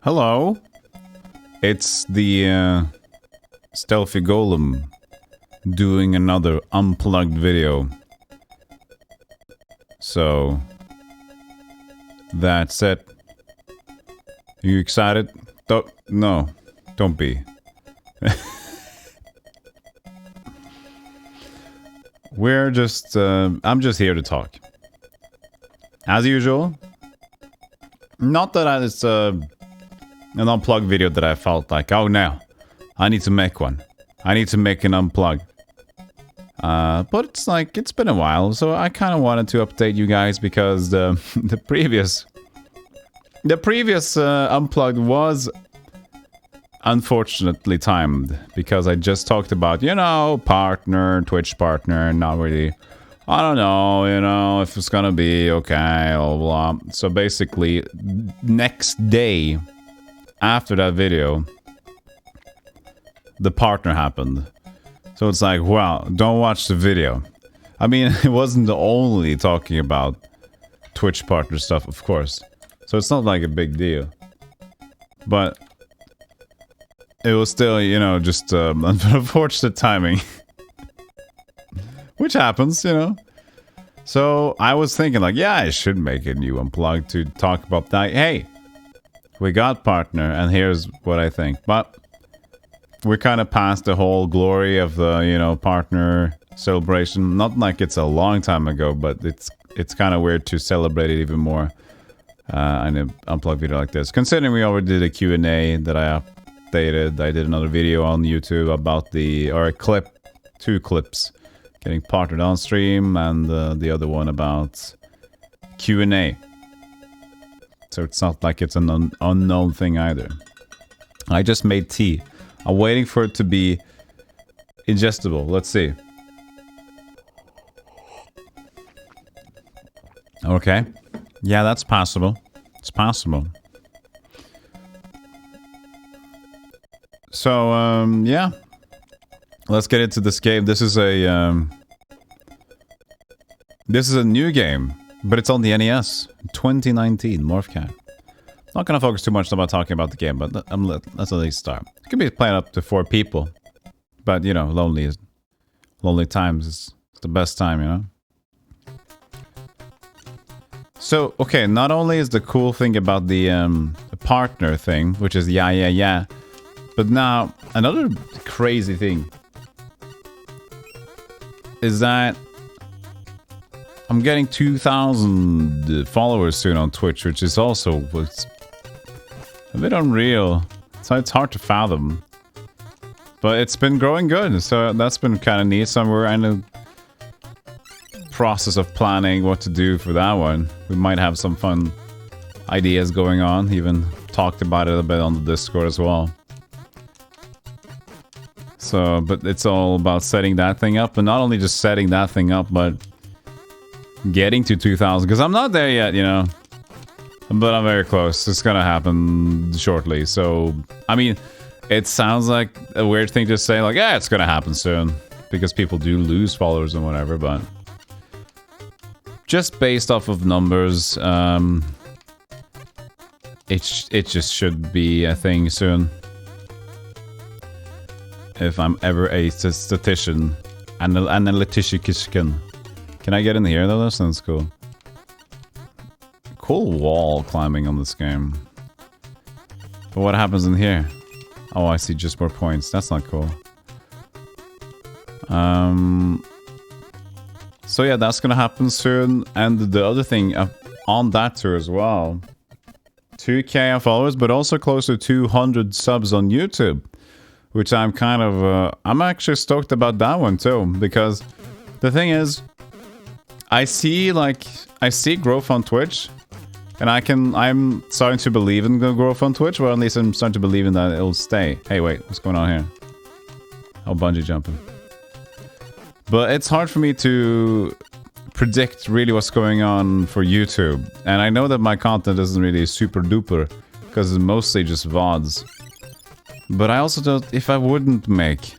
Hello. It's the Stealthygolem doing another unplugged video. So that's it. Are you excited? No, don't be. We're just, I'm just here to talk. As usual. Not that it's an unplugged video that I felt like, oh no, I need to make one. I need to make an unplug. But it's like, it's been a while, so I kind of wanted to update you guys because the previous unplugged was unfortunately timed because I just talked about, you know, partner, Twitch partner, not really, I don't know, you know, if it's gonna be okay, blah, blah. So basically, next day after that video, the partner happened. So it's like, wow, don't watch the video. I mean, it wasn't the only talking about Twitch partner stuff, of course. So it's not like a big deal. But it was still, you know, just unfortunate timing. Which happens, you know. So I was thinking like, yeah, I should make a new unplugged to talk about that. Hey, we got partner and here's what I think. But we're kind of past the whole glory of the, you know, partner celebration. Not like it's a long time ago, but it's kind of weird to celebrate it even more in an unplugged video like this. Considering we already did a Q&A that I updated. I did another video on YouTube about two clips getting partnered on stream, and the other one about Q&A. So it's not like it's an unknown thing either. I just made tea. I'm waiting for it to be ingestible. Let's see. Okay. Yeah, that's possible. It's possible. So, yeah. Let's get into this game. This is a new game, but it's on the NES. 2019, Morphcat. Not gonna focus too much about talking about the game, but let's at least start. It could be playing up to 4 people, but you know, lonely times is the best time, you know. So, okay, not only is the cool thing about the partner thing, which is yeah, but now another crazy thing is that I'm getting 2,000 followers soon on Twitch, which is also a bit unreal. So it's hard to fathom. But it's been growing good, so that's been kind of neat. So we're in a process of planning what to do for that one. We might have some fun ideas going on. Even talked about it a bit on the Discord as well. So, but it's all about setting that thing up. And not only just setting that thing up, but getting to 2,000. Because I'm not there yet, you know. But I'm very close. It's gonna happen shortly. So, I mean, it sounds like a weird thing to say, like, yeah, it's gonna happen soon. Because people do lose followers and whatever, but just based off of numbers, it just should be a thing soon. If I'm ever a statistician. Analytician. Can I get in here though? That sounds cool. Cool wall climbing on this game. But what happens in here? Oh, I see just more points. That's not cool. So yeah, that's gonna happen soon. And the other thing on that tour as well. 2K followers, but also close to 200 subs on YouTube. Which I'm kind of, I'm actually stoked about that one too. Because the thing is, I see growth on Twitch. And I'm starting to believe in the growth on Twitch. Or at least I'm starting to believe in that it'll stay. Hey, wait, what's going on here? Oh, bungee jumping. But it's hard for me to predict really what's going on for YouTube. And I know that my content isn't really super duper. Because it's mostly just VODs. But I also don't, if I wouldn't make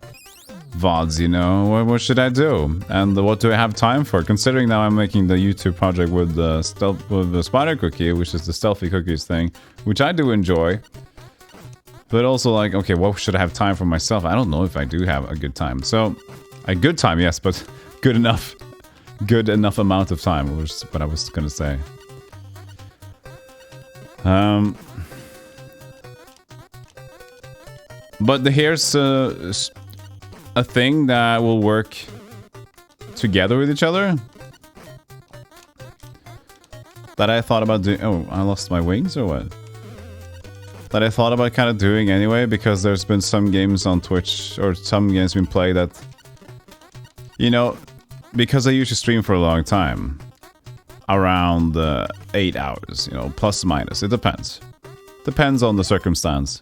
VODs, you know, what should I do? And what do I have time for? Considering now I'm making the YouTube project with the Spider Cookie, which is the Stealthy Cookies thing, which I do enjoy. But also like, okay, what should I have time for myself? I don't know if I do have a good time. So, a good time, yes, but good enough. Good enough amount of time was what I was gonna say. But here's a thing that will work together with each other. That I thought about doing. Oh, I lost my wings or what? That I thought about kind of doing anyway, because there's been some games on Twitch, or some games been played that, you know, because I usually stream for a long time, around 8 hours, you know, plus minus, it depends. Depends on the circumstance.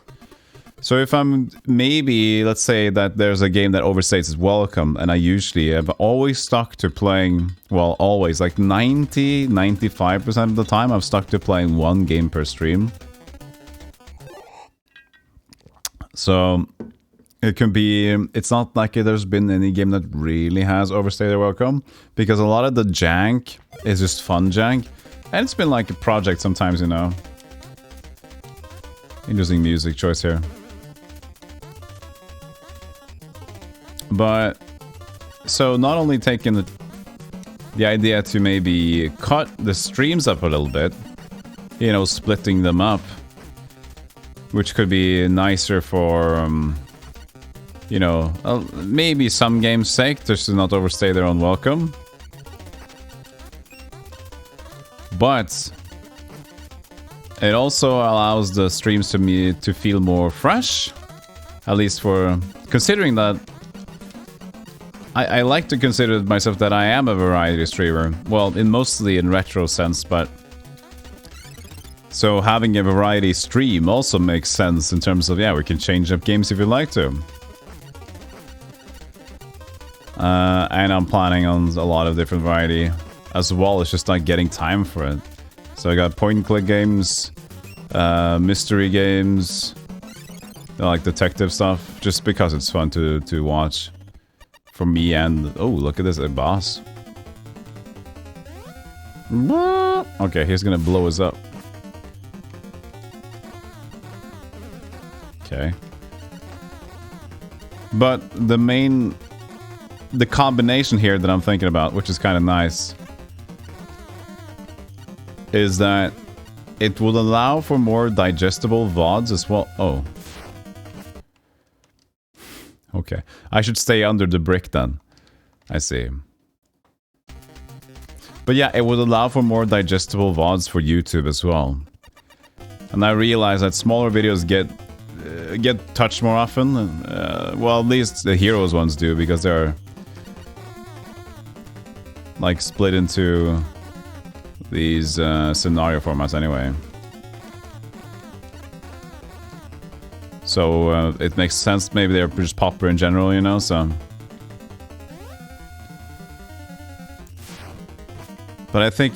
So if I'm, maybe, let's say that there's a game that overstays its welcome, and I usually have always stuck to playing, well, always, like 90-95% of the time, I've stuck to playing one game per stream. So, it can be, it's not like there's been any game that really has overstayed their welcome, because a lot of the jank is just fun jank, and it's been like a project sometimes, you know. Interesting music choice here. But, so not only taking the idea to maybe cut the streams up a little bit, you know, splitting them up, which could be nicer for, you know, maybe some games' sake, just to not overstay their own welcome. But it also allows the streams to feel more fresh, at least for considering that I like to consider myself that I am a variety streamer. Well, mostly in retro sense, but so having a variety stream also makes sense in terms of, yeah, we can change up games if you'd like to. And I'm planning on a lot of different variety as well. It's just not getting time for it. So I got point-and-click games, mystery games, like detective stuff, just because it's fun to watch. For me and... Oh, look at this, a boss. Okay, he's gonna blow us up. Okay. But the combination here that I'm thinking about, which is kind of nice, is that it will allow for more digestible VODs as well. Oh. Okay. I should stay under the brick then. I see. But yeah, it would allow for more digestible VODs for YouTube as well. And I realize that smaller videos get touched more often. Well, at least the Heroes ones do, because they're like split into these scenario formats anyway. So it makes sense. Maybe they're just popular in general, you know, so. But I think,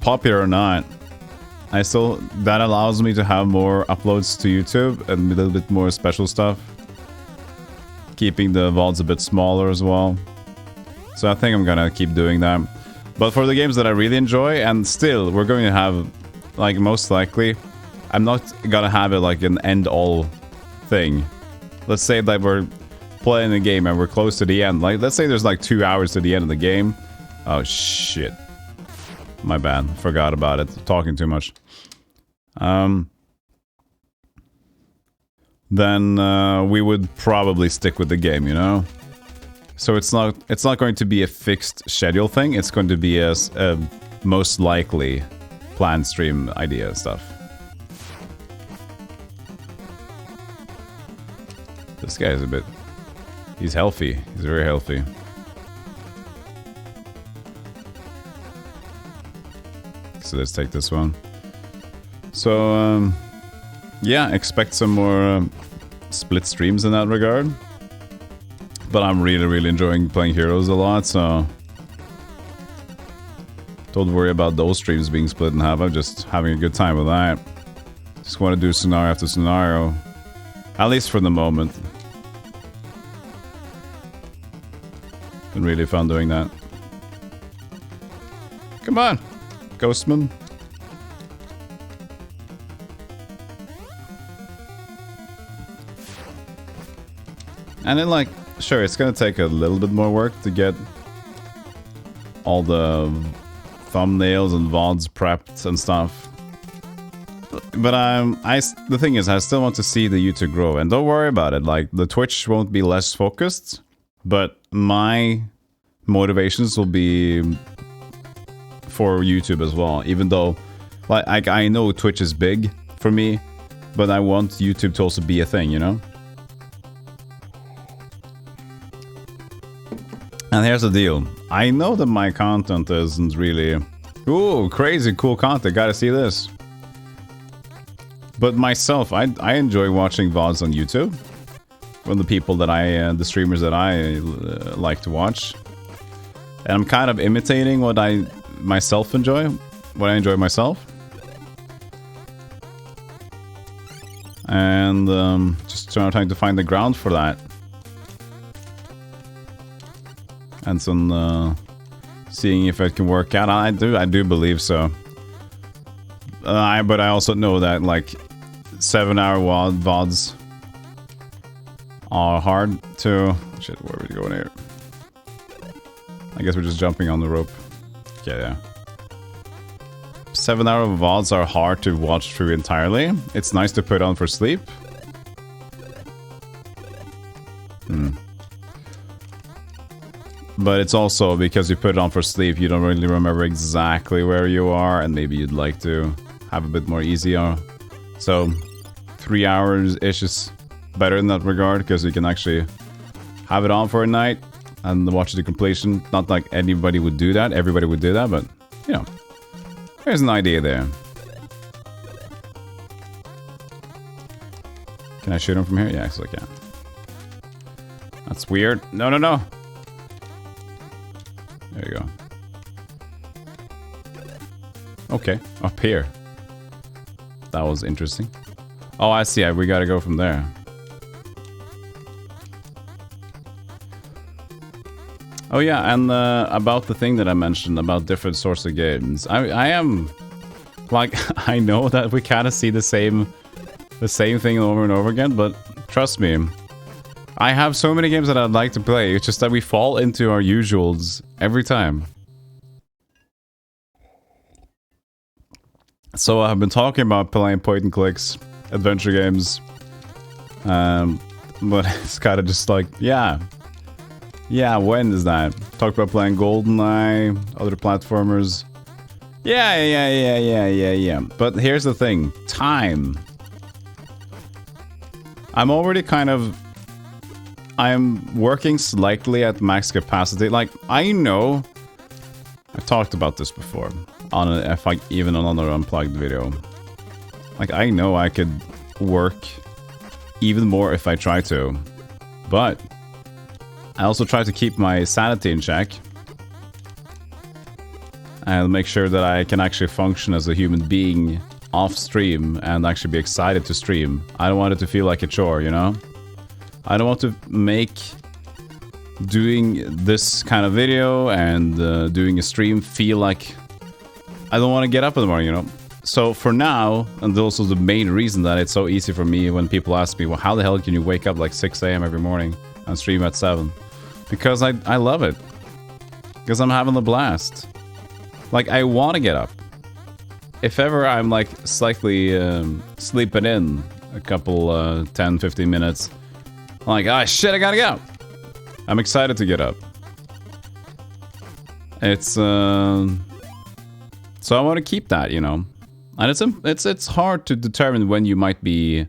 popular or not, that allows me to have more uploads to YouTube and a little bit more special stuff. Keeping the VODs a bit smaller as well. So I think I'm gonna keep doing that. But for the games that I really enjoy, and still, we're going to have, like, most likely, I'm not gonna have it like an end-all thing. Let's say that we're playing a game and we're close to the end. Like, let's say there's like 2 hours to the end of the game. Oh, shit. My bad. Forgot about it. Talking too much. Then we would probably stick with the game, you know? So it's not going to be a fixed schedule thing. It's going to be a most likely planned stream idea stuff. This guy is a bit... He's healthy. He's very healthy. So let's take this one. So, yeah, expect some more split streams in that regard. But I'm really, really enjoying playing Heroes a lot, so... Don't worry about those streams being split in half. I'm just having a good time with that. Just want to do scenario after scenario. At least for the moment. Been really fun doing that. Come on, Ghostman. And then, like, sure, it's gonna take a little bit more work to get all the thumbnails and VODs prepped and stuff. But the thing is, I still want to see the YouTube grow, and don't worry about it. Like, the Twitch won't be less focused, but my motivations will be for YouTube as well. Even though, like, I know Twitch is big for me, but I want YouTube to also be a thing, you know? And here's the deal. I know that my content isn't really... Ooh, crazy cool content. Gotta see this. But myself, I enjoy watching VODs on YouTube. From the people that the streamers that I like to watch. And I'm kind of imitating what I myself enjoy. What I enjoy myself. And just trying to find the ground for that. And some seeing if it can work out. I do believe so. But I also know that, like, 7-hour VODs are hard to... Shit, where are we going here? I guess we're just jumping on the rope. Okay, yeah. 7-hour VODs are hard to watch through entirely. It's nice to put on for sleep. But it's also because you put it on for sleep, you don't really remember exactly where you are, and maybe you'd like to have a bit more easier. So 3 hours-ish is better in that regard, because you can actually have it on for a night and watch the completion. Not like anybody would do that, everybody would do that, but, you know, there's an idea there. Can I shoot him from here? Yeah, actually I can. That's weird. No, no, no! There you go. Okay, up here. That was interesting. Oh, I see. We gotta go from there. Oh yeah, and about the thing that I mentioned about different sorts of games. I am... Like, I know that we kind of see the same thing over and over again, but trust me. I have so many games that I'd like to play, it's just that we fall into our usuals every time. So I've been talking about playing point and clicks, adventure games, but it's kind of just like, yeah, when is that? Talked about playing GoldenEye, other platformers. Yeah. But here's the thing, time. I'm working slightly at max capacity. Like, I know, I've talked about this before, even on another Unplugged video. Like, I know I could work even more if I try to. But I also try to keep my sanity in check. And make sure that I can actually function as a human being off stream and actually be excited to stream. I don't want it to feel like a chore, you know? I don't want to make doing this kind of video and doing a stream feel like I don't want to get up in the morning, you know? So for now, and also the main reason that it's so easy for me when people ask me, well, how the hell can you wake up like 6 AM every morning and stream at 7? Because I love it. Because I'm having a blast. Like, I want to get up. If ever I'm like slightly sleeping in a couple 10, 15 minutes, I'm like, ah, shit, I gotta go. I'm excited to get up. It's so I want to keep that, you know. And it's hard to determine when you might be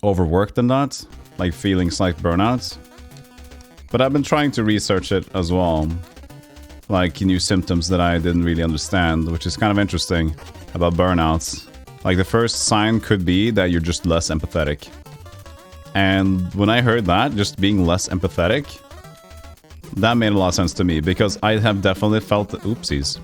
overworked and that, like feeling slight burnouts. But I've been trying to research it as well, like new symptoms that I didn't really understand, which is kind of interesting about burnouts. Like, the first sign could be that you're just less empathetic. And when I heard that, just being less empathetic, that made a lot of sense to me, because I have definitely felt... Oopsies.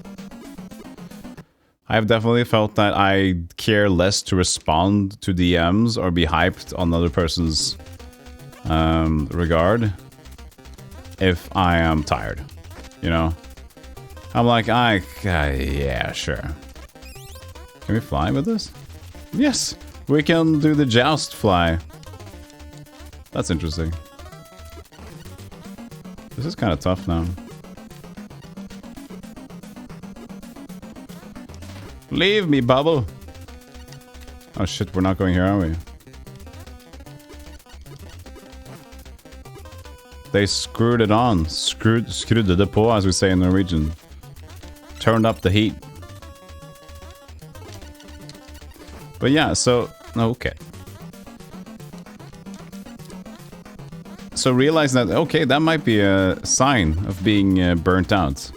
I have definitely felt that I care less to respond to DMs or be hyped on another person's regard if I am tired, you know? I'm like, yeah, sure. Can we fly with this? Yes, we can do the joust fly. That's interesting. This is kind of tough now. Leave me, Bubble! Oh shit, we're not going here, are we? They screwed it on. Skrudde det på, as we say in Norwegian. Turned up the heat. But yeah, so... Okay. So realize that, okay, that might be a sign of being burnt out.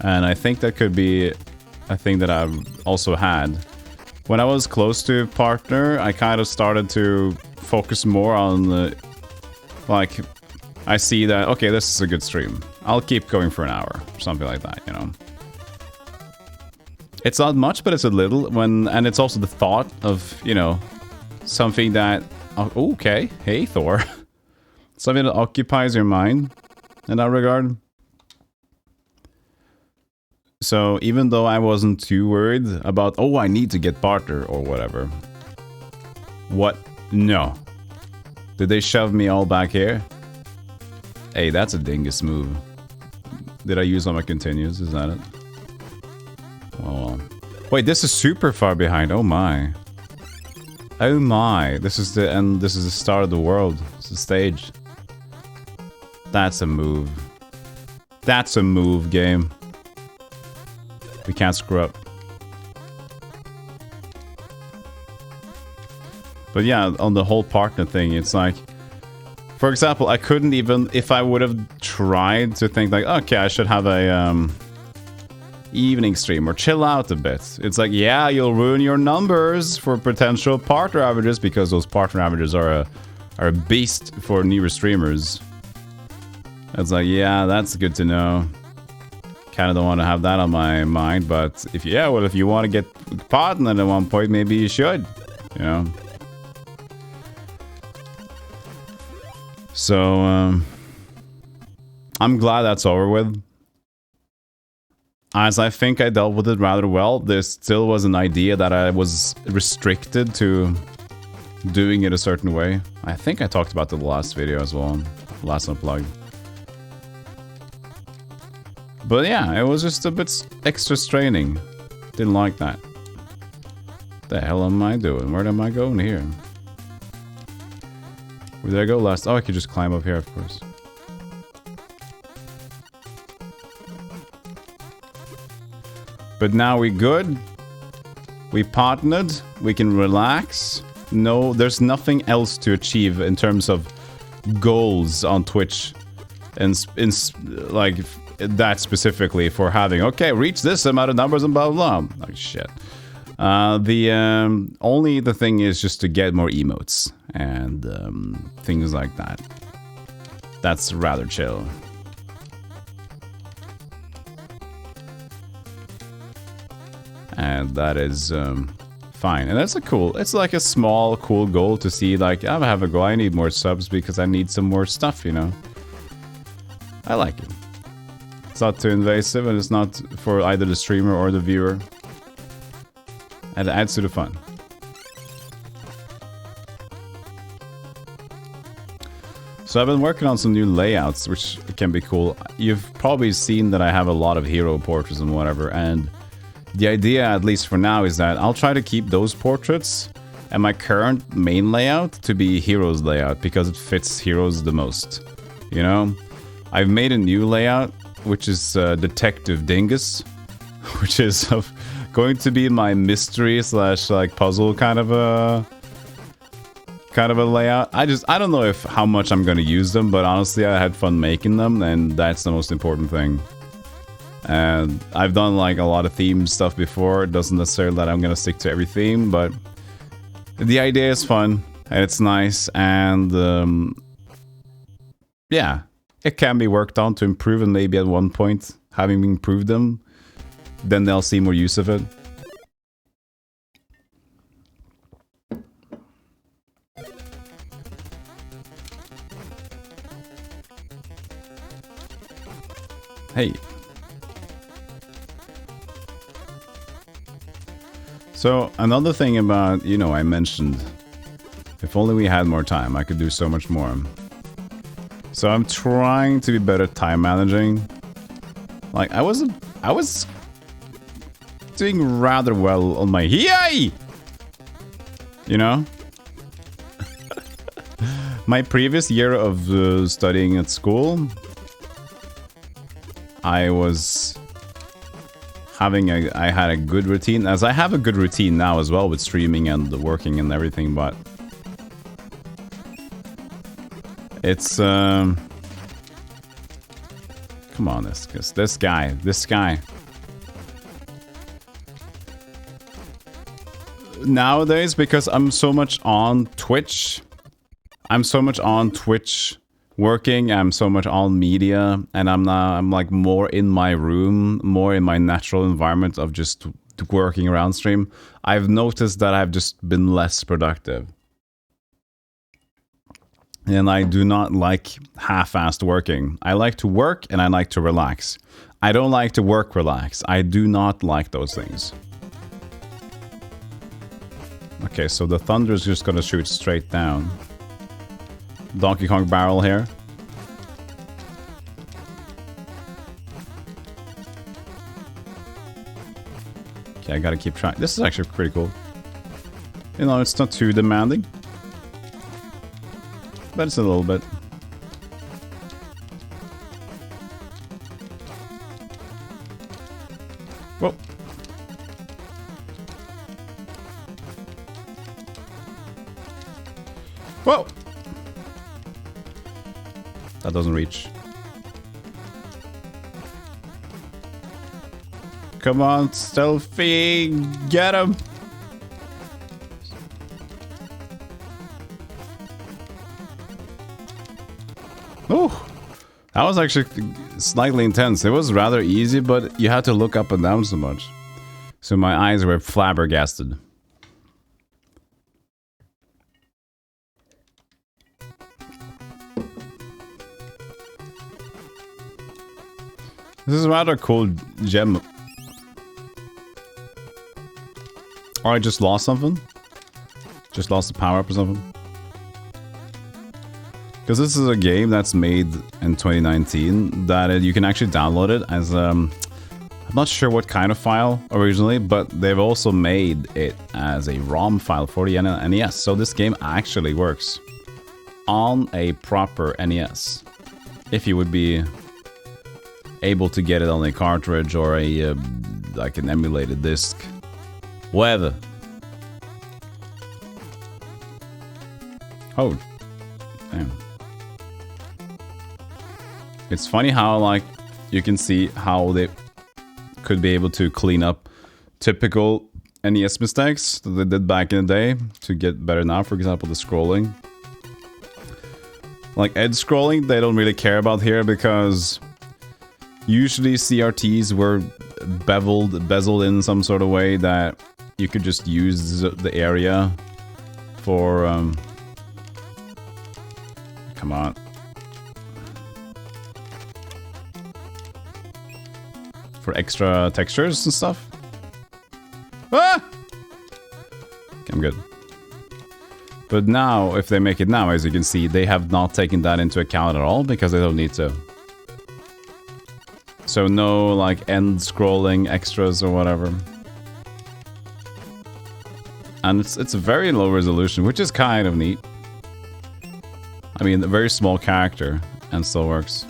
And I think that could be a thing that I've also had. When I was close to partner, I kind of started to focus more on like, I see that, okay, this is a good stream. I'll keep going for an hour, something like that, you know. It's not much, but it's a little, and it's also the thought of, you know, something that, oh, okay, hey Thor. Something that occupies your mind in that regard. So even though I wasn't too worried about, oh, I need to get partner or whatever. What? No. Did they shove me all back here? Hey, that's a dingus move. Did I use all my continues? Is that it? Oh, wait, this is super far behind. Oh my. Oh my. This is the end. This is the start of the world. It's the stage. That's a move. That's a move, game. We can't screw up. But yeah, on the whole partner thing, it's like... For example, I couldn't even... If I would have tried to think like, okay, I should have a evening stream or chill out a bit. It's like, yeah, you'll ruin your numbers for potential partner averages because those partner averages are a beast for newer streamers. It's like, yeah, that's good to know. Kind of don't want to have that on my mind, but if you want to get partnered at one point, maybe you should, you know. So, I'm glad that's over with. As I think I dealt with it rather well, there still was an idea that I was restricted to doing it a certain way. I think I talked about it in the last video as well, last Unplugged. But yeah, it was just a bit extra straining. Didn't like that. The hell am I doing? Where am I going here? Where did I go last? Oh, I could just climb up here, of course. But now we good. We partnered. We can relax. No, there's nothing else to achieve in terms of goals on Twitch. And like... that specifically for having, okay, reach this amount of numbers and blah blah blah. Like shit. Only the thing is just to get more emotes and things like that. That's rather chill. And that is fine. And that's it's like a small cool goal to see, like, I have a goal, I need more subs because I need some more stuff, you know. I like it. It's not too invasive, and it's not for either the streamer or the viewer. And it adds to the fun. So I've been working on some new layouts, which can be cool. You've probably seen that I have a lot of hero portraits and whatever, and the idea, at least for now, is that I'll try to keep those portraits and my current main layout to be heroes layout, because it fits heroes the most. You know? I've made a new layout, which is Detective Dingus, which is going to be my mystery slash like puzzle kind of a layout. I don't know how much I'm gonna use them, but honestly I had fun making them, and that's the most important thing. And I've done like a lot of theme stuff before. It doesn't necessarily that I'm gonna stick to every theme, but the idea is fun and it's nice, and yeah. It can be worked on to improve, and maybe at one point, having improved them, then they'll see more use of it. Hey. So, another thing about, you know, I mentioned, if only we had more time, I could do so much more. So I'm trying to be better at time managing. Like, I was doing rather well on my... Yay! You know? My previous year of studying at school, I had a good routine, as I have a good routine now as well with streaming and working and everything, but it's come on, this guy. Nowadays, because I'm so much on Twitch, working, I'm so much on media, and I'm like more in my room, more in my natural environment of just working around stream. I've noticed that I've just been less productive. And I do not like half-assed working. I like to work and I like to relax. I don't like to work, relax. I do not like those things. Okay, so the thunder is just gonna shoot straight down. Donkey Kong barrel here. Okay, I gotta keep trying. This is actually pretty cool. You know, it's not too demanding. But it's a little bit. Whoa. Whoa! That doesn't reach. Come on, Stealthy! Get him! Oh! That was actually slightly intense. It was rather easy, but you had to look up and down so much. So my eyes were flabbergasted. This is a rather cool gem. Or I just lost something? Just lost the power up or something? Because this is a game that's made in 2019 that you can actually download it as I'm not sure what kind of file originally, but they've also made it as a ROM file for the NES. So this game actually works on a proper NES. If you would be able to get it on a cartridge or a like an emulated disc, whatever. Oh, damn. It's funny how, like, you can see how they could be able to clean up typical NES mistakes that they did back in the day to get better now. For example, the scrolling. Like, edge scrolling, they don't really care about here because usually CRTs were bezeled in some sort of way that you could just use the area for, come on. For extra textures and stuff. Ah! Okay, I'm good. But now, if they make it now, as you can see, they have not taken that into account at all because they don't need to. So no, like, end scrolling extras or whatever. And it's a very low resolution, which is kind of neat. I mean, a very small character, and still works.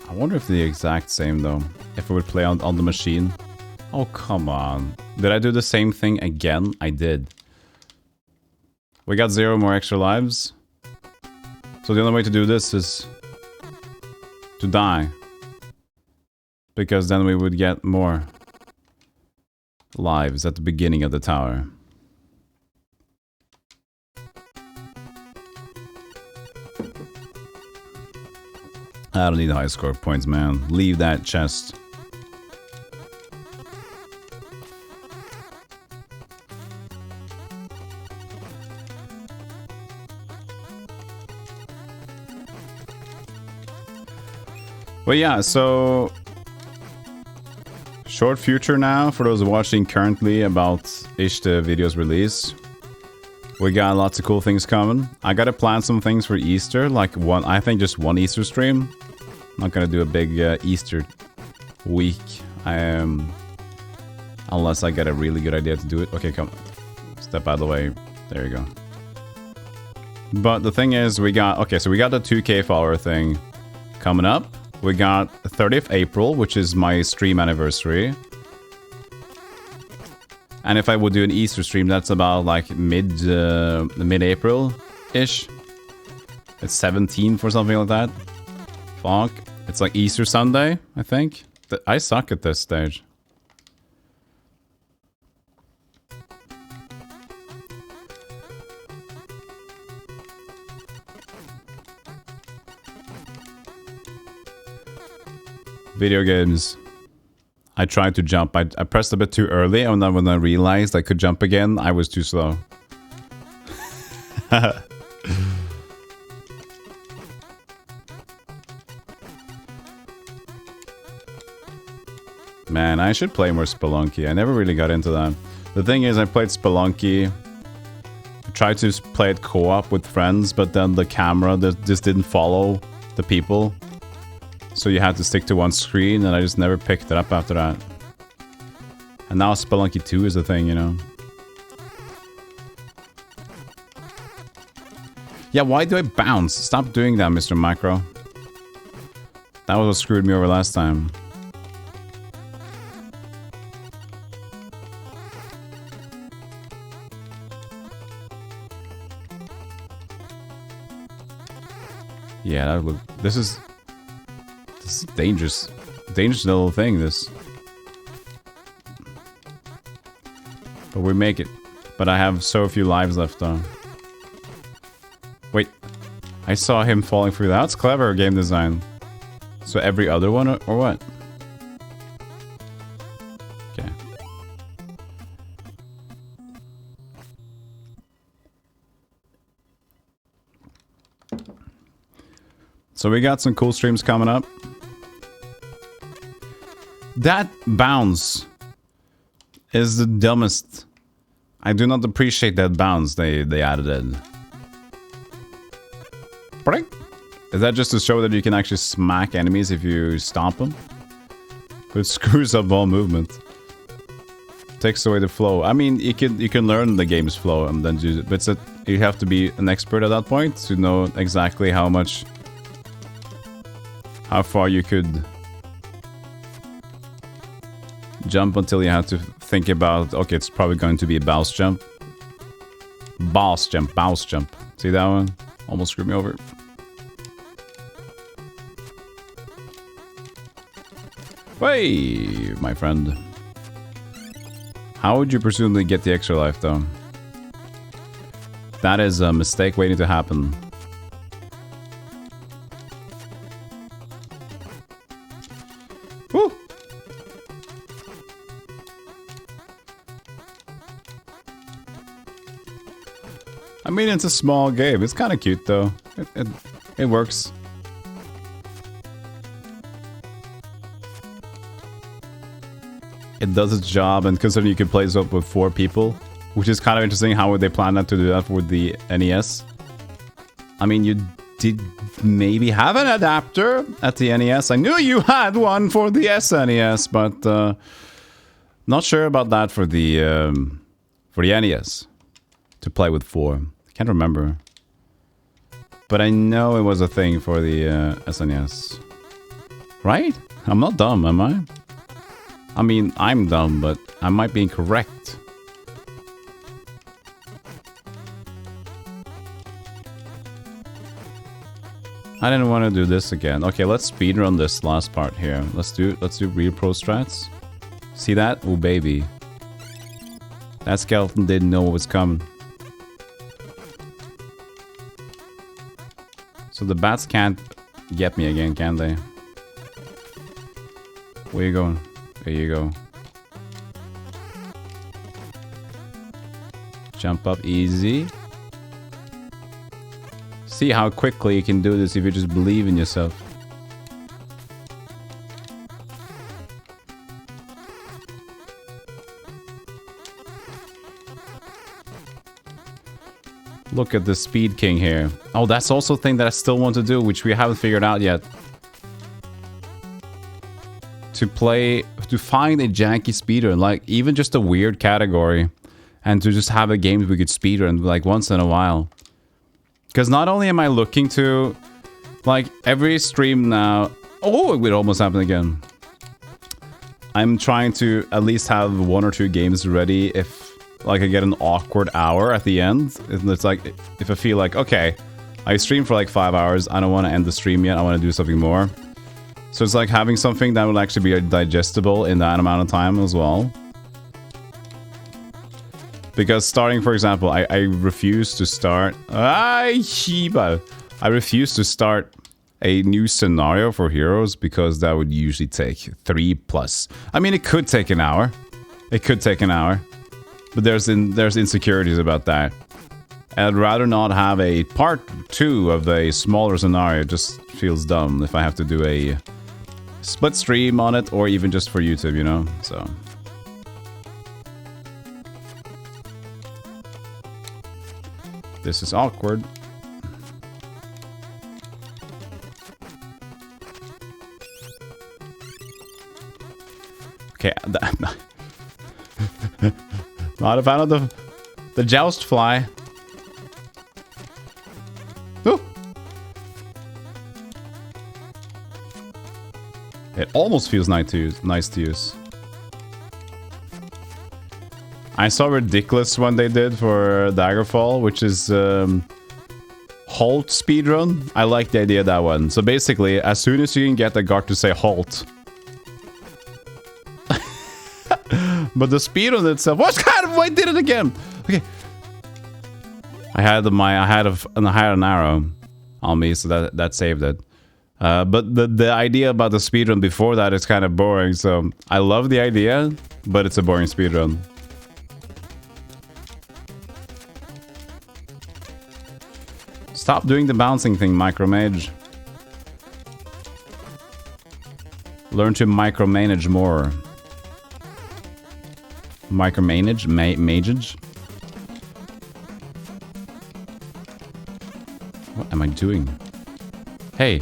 I wonder if the exact same, though. If it would play on the machine. Oh, come on. Did I do the same thing again? I did. We got 0 more extra lives. So the only way to do this is to die. Because then we would get more lives at the beginning of the tower. I don't need high score points, man. Leave that chest. But yeah, so Short future now for those watching currently about ish the video's release. We got lots of cool things coming. I gotta plan some things for Easter, like I think just one Easter stream. I'm not gonna do a big Easter week. Unless I get a really good idea to do it. Okay, come. Step out of the way. There you go. But the thing is, we got... Okay, so we got the 2K follower thing coming up. We got 30th April, which is my stream anniversary. And if I would do an Easter stream, that's about like mid-April-ish. It's 17th or something like that. Fuck. It's like Easter Sunday, I think. I suck at this stage. Video games. I tried to jump. I pressed a bit too early, and then when I realized I could jump again, I was too slow. Man, I should play more Spelunky. I never really got into that. The thing is, I played Spelunky. I tried to play it co-op with friends, but then the camera just didn't follow the people. So you had to stick to one screen, and I just never picked it up after that. And now Spelunky 2 is a thing, you know? Yeah, why do I bounce? Stop doing that, Mr. Macro. That was what screwed me over last time. Yeah, that would look... This is dangerous. Dangerous little thing, this. But we make it. But I have so few lives left, though. Wait. I saw him falling through that. That's clever game design. So every other one, or what? Okay. So we got some cool streams coming up. That bounce is the dumbest. I do not appreciate that bounce they added in. Is that just to show that you can actually smack enemies if you stomp them? But it screws up all movement. Takes away the flow. I mean, you can learn the game's flow and then use it, but you have to be an expert at that point to know exactly how far you could jump until you have to think about, okay, it's probably going to be a bounce jump. Boss jump, bounce jump. See that one? Almost screwed me over. Hey, my friend. How would you presumably get the extra life, though? That is a mistake waiting to happen. Woo! I mean, it's a small game. It's kind of cute, though. It works. It does its job, and considering you can play this up with 4 people, which is kind of interesting. How would they plan to do that with the NES? I mean, you did maybe have an adapter at the NES. I knew you had one for the SNES, but not sure about that for the NES to play with 4. Can't remember, but I know it was a thing for the SNES. Right? I'm not dumb, am I? I mean, I'm dumb, but I might be incorrect. I didn't want to do this again. Okay, let's speedrun this last part here. Let's do real pro strats. See that? Oh baby. That skeleton didn't know what was coming. So the bats can't get me again, can they? Where you going? There you go. Jump up easy. See how quickly you can do this if you just believe in yourself. Look at the Speed King here. Oh, that's also a thing that I still want to do, which we haven't figured out yet. To find a janky speedrun, like even just a weird category, and to just have a game we could speedrun like once in a while. Because not only am I looking to, like every stream now, oh, it almost happened again. I'm trying to at least have 1 or 2 games ready if like I get an awkward hour at the end. It's like if I feel like, okay, I streamed for like 5 hours, I don't want to end the stream yet, I want to do something more. So it's like having something that will actually be digestible in that amount of time as well. Because starting, for example, I refuse to start... I refuse to start a new scenario for Heroes because that would usually take 3+. I mean, it could take an hour. It could take an hour. But there's insecurities about that. I'd rather not have a part 2 of a smaller scenario. It just feels dumb if I have to do a split stream on it, or even just for YouTube, you know? So... this is awkward. Okay, not a fan of the joust fly. Ooh. It almost feels nice to use. I saw ridiculous one they did for Daggerfall, which is halt speedrun. I like the idea of that one. So basically, as soon as you can get the guard to say halt. But the speedrun itself, what kind of, I did it again. Okay. I had an arrow on me, so that saved it. But the idea about the speedrun before that is kind of boring, so I love the idea, but it's a boring speedrun. Stop doing the bouncing thing, micromage. Learn to micromanage more. Micromanage? Magage? What am I doing? Hey.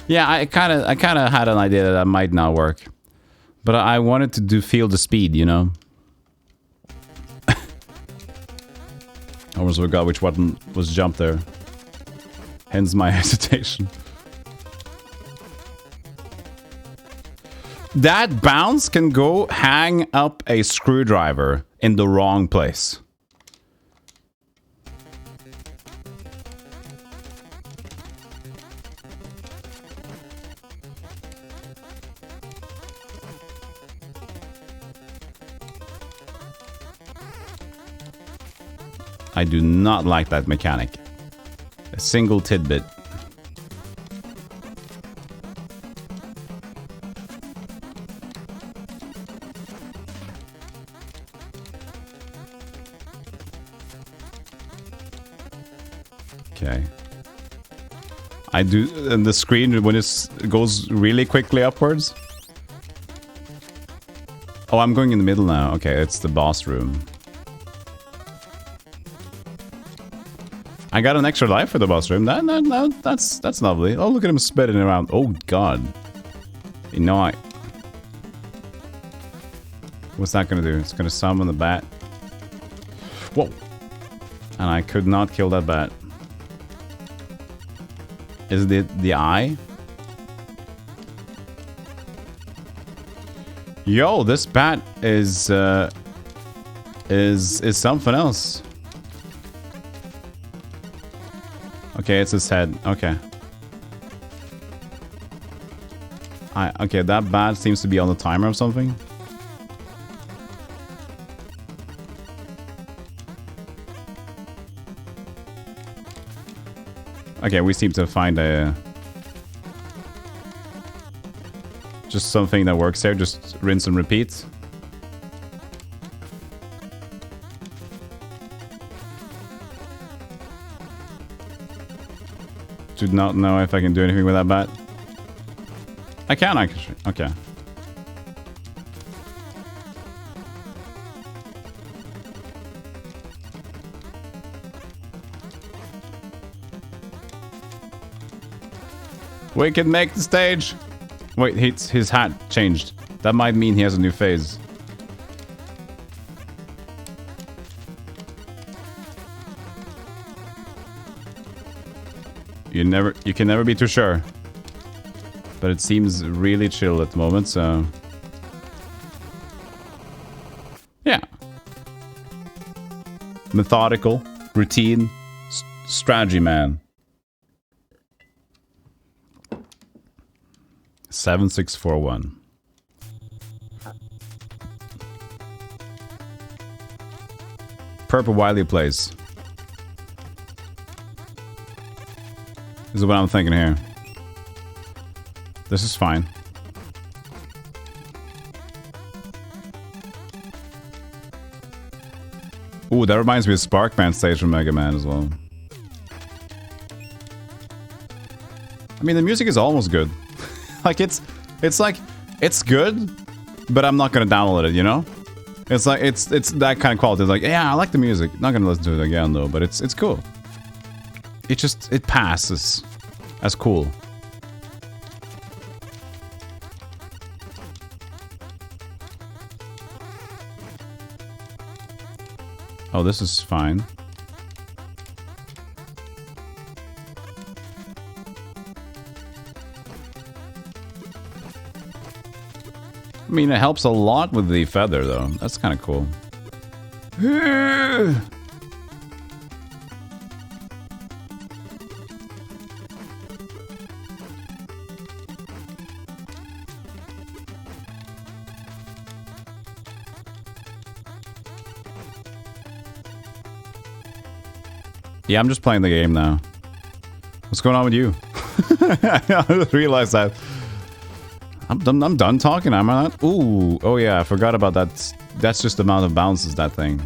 Yeah, I kind of had an idea that might not work. But I wanted to feel the speed, you know? I almost forgot which button was jump there. Hence my hesitation. That bounce can go hang up a screwdriver in the wrong place. I do not like that mechanic. A single tidbit. Okay. I do, and the screen when it goes really quickly upwards. Oh, I'm going in the middle now. Okay, it's the boss room. I got an extra life for the boss room. That's lovely. Oh, look at him spitting around. Oh god. You know what's that gonna do? It's gonna summon the bat. Whoa. And I could not kill that bat. Is it the eye? Yo, this bat is something else. Okay, it's his head. Okay. Okay, that bat seems to be on the timer or something. Okay, we seem to find just something that works there. Just rinse and repeat. Do not know if I can do anything with that bat. I can actually. Okay. We can make the stage. Wait, his hat changed. That might mean he has a new phase. You can never be too sure. But it seems really chill at the moment, so... Yeah. Methodical, routine, strategy man. 7641. Purple Wiley plays. This is what I'm thinking here. This is fine. Ooh, that reminds me of Sparkman stage from Mega Man as well. I mean, the music is almost good. Like, it's good, but I'm not gonna download it, you know? It's like, it's that kind of quality. It's like, yeah, I like the music. Not gonna listen to it again, though, but it's cool. It passes as cool. Oh, this is fine. I mean, it helps a lot with the feather, though. That's kind of cool. Yeah, I'm just playing the game now. What's going on with you? I just realized that. I'm done talking, am I not? Ooh, oh yeah, I forgot about that. That's just the amount of bounces, that thing.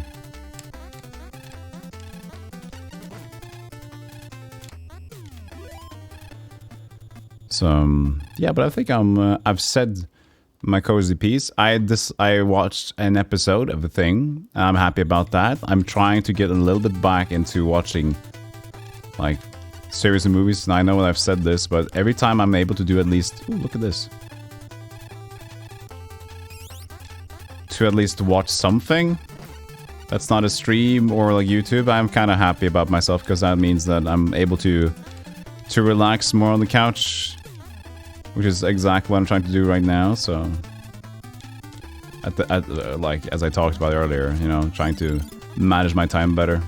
So, yeah, but I think I've said my cozy piece. I watched an episode of a thing. I'm happy about that. I'm trying to get a little bit back into watching, like, series of movies. And I know I've said this, but every time I'm able to do at least... Ooh, look at this. To at least watch something that's not a stream or like YouTube, I'm kind of happy about myself, because that means that I'm able to relax more on the couch, which is exactly what I'm trying to do right now. So, like as I talked about earlier, you know, trying to manage my time better.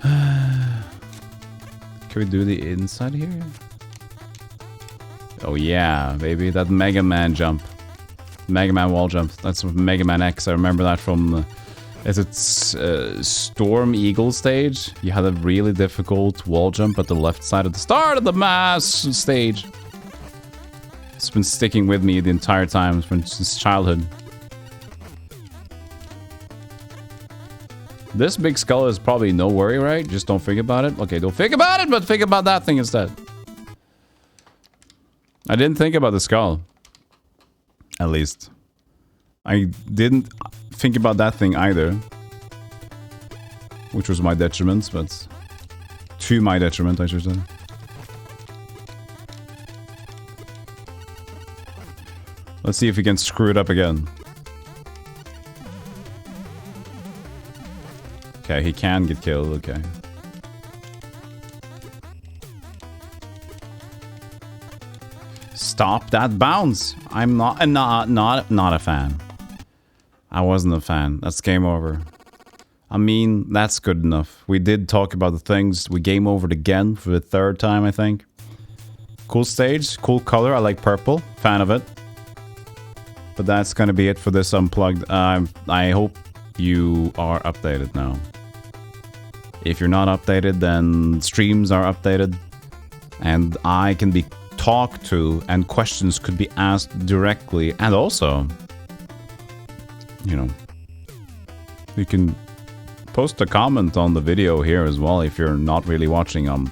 Can we do the inside here? Oh yeah, baby, that Mega Man jump. Mega Man wall jump. That's from Mega Man X. I remember that from... is it Storm Eagle stage? You had a really difficult wall jump at the left side at the start of the mass stage. It's been sticking with me the entire time since childhood. This big skull is probably no worry, right? Just don't think about it. Okay, don't think about it, but think about that thing instead. I didn't think about the skull. At least. I didn't think about that thing either. Which was my detriment, but... to my detriment, I should say. Let's see if we can screw it up again. Okay, he can get killed, okay. Stop that bounce! I'm not a fan. I wasn't a fan. That's game over. I mean, that's good enough. We did talk about the things. We game overed again for the third time, I think. Cool stage, cool color. I like purple. Fan of it. But that's gonna be it for this Unplugged. I hope you are updated now. If you're not updated, then streams are updated. And I can be talked to, and questions could be asked directly. And also, you know, you can post a comment on the video here as well if you're not really watching on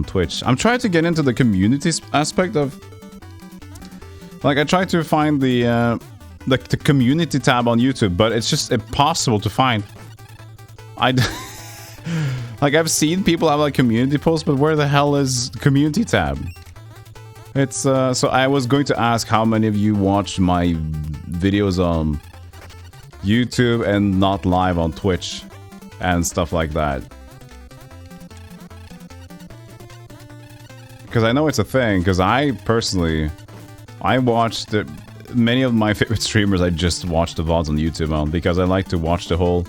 Twitch. I'm trying to get into the community aspect of... like, I tried to find the community tab on YouTube, but it's just impossible to find. Like, I've seen people have like community posts, but where the hell is the community tab? It's, so I was going to ask how many of you watched my videos on YouTube and not live on Twitch and stuff like that. Because I know it's a thing, because I personally, I watched many of my favorite streamers, I just watch the VODs on YouTube on, because I like to watch the whole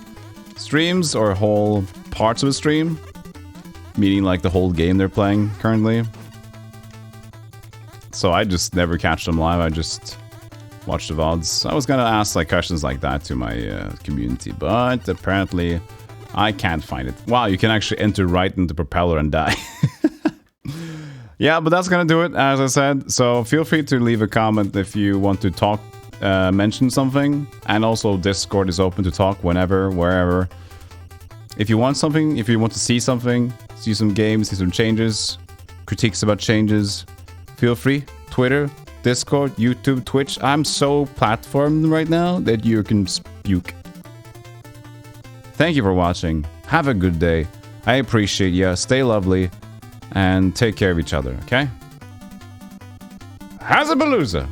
streams or whole parts of a stream, meaning like the whole game they're playing currently. So I just never catch them live, I just watch the VODs. I was gonna ask like questions like that to my community, but apparently I can't find it. Wow, you can actually enter right into Propeller and die. Yeah, but that's gonna do it, as I said. So feel free to leave a comment if you want to talk, mention something. And also Discord is open to talk whenever, wherever. If you want something, if you want to see something, see some games, see some changes, critiques about changes, feel free. Twitter, Discord, YouTube, Twitch. I'm so platformed right now that you can spuke. Thank you for watching. Have a good day. I appreciate you. Stay lovely. And take care of each other, okay? Hazabpalooza!